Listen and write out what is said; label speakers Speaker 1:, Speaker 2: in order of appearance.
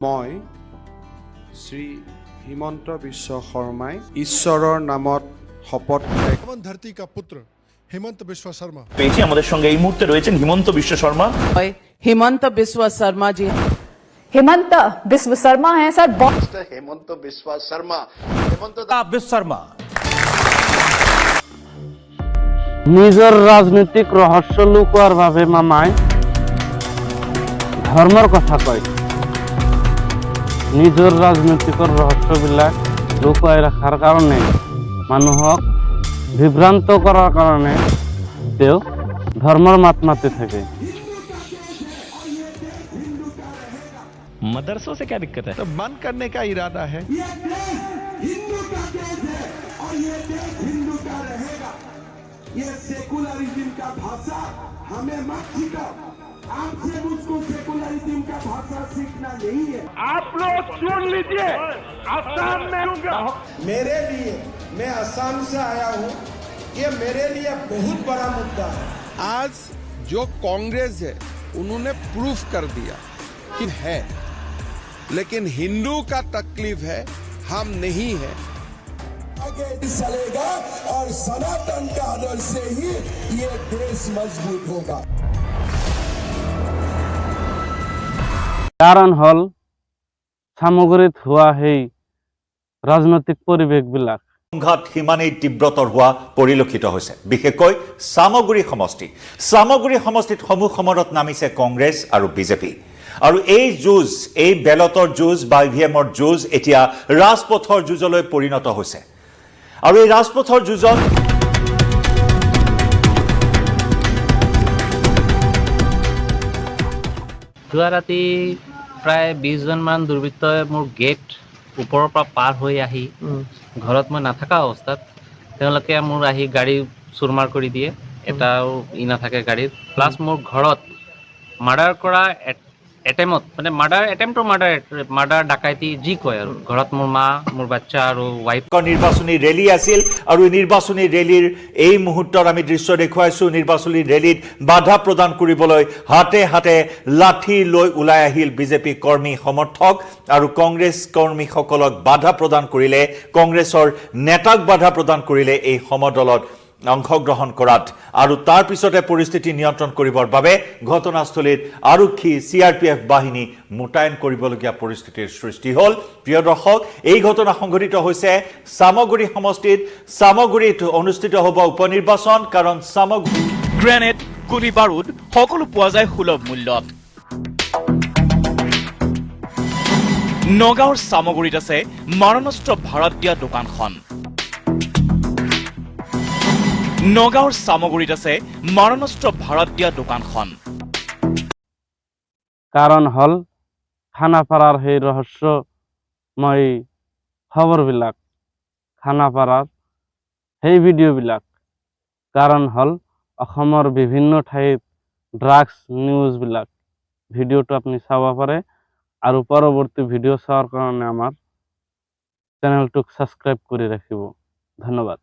Speaker 1: মই শ্ৰী হিমন্ত বিশ্ব শৰ্মাই ঈশ্বৰৰ নামত শপত
Speaker 2: ধরती का पुत्र হিমন্ত বিশ্ব শর্মা
Speaker 3: পেয়েছি আমাদের সঙ্গে এই মুহূর্তে রয়েছেন হিমন্ত বিশ্ব শর্মা।
Speaker 4: हिमंत बिस्वा शर्मा जी
Speaker 5: हिमंत बिस्व शर्मा है सर।
Speaker 6: हेमंत बिस्वा शर्मा
Speaker 3: বিশ্ব শর্মা
Speaker 7: নিজের রাজনৈতিক রহস্য লুকোয়ার ভাবে মামায় ধর্মের কথা কয়। নিজের রাজনৈতিক রহস্যবিলাক লুকাই রাখার কারণে মানুহক বিভ্রান্ত করার কারণে তেও ধর্মের মাত মাতি থাকে।
Speaker 3: मदरसों से क्या दिक्कत है?
Speaker 2: तो बंद करने का इरादा है।
Speaker 8: ये सेकुलरिज्म का भाषा हमें मत सिखाओ। आपसे मुझको सेकुलरिज्म का भाषा सीखना नहीं है। आप लोग सुन लीजिए, असम में मेरे लिए, मैं असम से आया हूँ, ये मेरे लिए बहुत बड़ा मुद्दा है।
Speaker 2: आज जो कांग्रेस है उन्होंने प्रूफ कर दिया कि है, लेकिन हिंदू का तकलीफ है, हम नहीं है।
Speaker 8: आगे चलेगा और सनातन का आदर्श से ही ये देश मजबूत होगा।
Speaker 7: कारण हल সামগ্রিক হোৱা সেই ৰাজনৈতিক পৰিৱেশবিলাক
Speaker 3: সংঘাত সিমানেই তীব্ৰতৰ হোৱা পৰিলক্ষিত হৈছে। বিশেষকৈ সামগ্ৰী সমষ্টিত সমূহ সমৰত নামিছে কংগ্ৰেছ আৰু বিজেপি। আৰু এই যুঁজ, এই বেলটৰ যুঁজ বা ইভিএমৰ যুঁজ এতিয়া ৰাজপথৰ যুঁজলৈ পৰিণত হৈছে। আৰু এই ৰাজপথৰ যুঁজত
Speaker 9: যোৱা ৰাতি প্ৰায় 20 জনমান দুৰ্বৃত্তই মোৰ গেট ওপৰৰ পৰা পাৰ হৈ আহি ঘৰত মই নাথাকা অৱস্থাত তেওঁলোকে মোৰ আহি গাড়ী চুৰমাৰ কৰি দিয়ে। এটাও নাথাকে গাড়ীত। প্লাছ মোৰ ঘৰত মাৰ্ডাৰ কৰা এটেম্পট, মানে মাৰ্ডাৰ ডাকাইতি যি কয় আৰু ঘৰত মোৰ মা, মোৰ বাচ্চা আৰু ৱাইফ।
Speaker 3: নিৰ্বাচনী ৰেলী আছিল আৰু নিৰ্বাচনী ৰেলীৰ এই মুহূৰ্তত আমি দৃশ্য দেখুৱাইছোঁ। নিৰ্বাচনী ৰেলীত বাধা প্ৰদান কৰিবলৈ হাতে হাতে লাঠি লৈ ওলাই আহিল বিজেপি কৰ্মী সমৰ্থক আৰু কংগ্ৰেছ কৰ্মীসকলক বাধা প্ৰদান কৰিলে, কংগ্ৰেছৰ নেতাক বাধা প্ৰদান কৰিলে এই সমদলত অংশগ্ৰহণ কৰাত। আৰু তাৰ পিছতে পৰিস্থিতি নিয়ন্ত্ৰণ কৰিবৰ বাবে ঘটনাস্থলীত আৰক্ষী CRPF বাহিনী মোতায়েন কৰিবলগীয়া পৰিস্থিতিৰ সৃষ্টি হ'ল। প্ৰিয় দৰ্শক, এই ঘটনা সংঘটিত হৈছে সামগ্ৰী সমষ্টিত। সামগ্ৰীত অনুষ্ঠিত হ'ব উপনিৰ্বাচন, কাৰণ
Speaker 10: গ্ৰেনেড, গুলি বাৰুদ সকলো পোৱা যায় সুলভ মূল্যত। নগাঁৱৰ সামগ্ৰীত আছে মাৰণাস্ত্ৰ ভাড়াত দিয়া দোকানখন। নগাঁৱৰ সামগ্ৰীত আছে মাৰণাস্ত্ৰ ভাড়াত দিয়া দোকানখন।
Speaker 7: কাৰণ হল খানাপাৰাৰ সেই ৰহস্যময় খবৰবিলাক, খানাপাৰাৰ সেই ভিডিঅ'বিলাক। কাৰণ হল অসমৰ বিভিন্ন ঠাইত ড্ৰাগছ নিউজবিলাক। ভিডিঅ'টো আপুনি চাব পাৰে আৰু পৰৱৰ্তী ভিডিঅ' চোৱাৰ কাৰণে আমাৰ চেনেলটোক ছাবস্ক্ৰাইব কৰি ৰাখিব। ধন্যবাদ।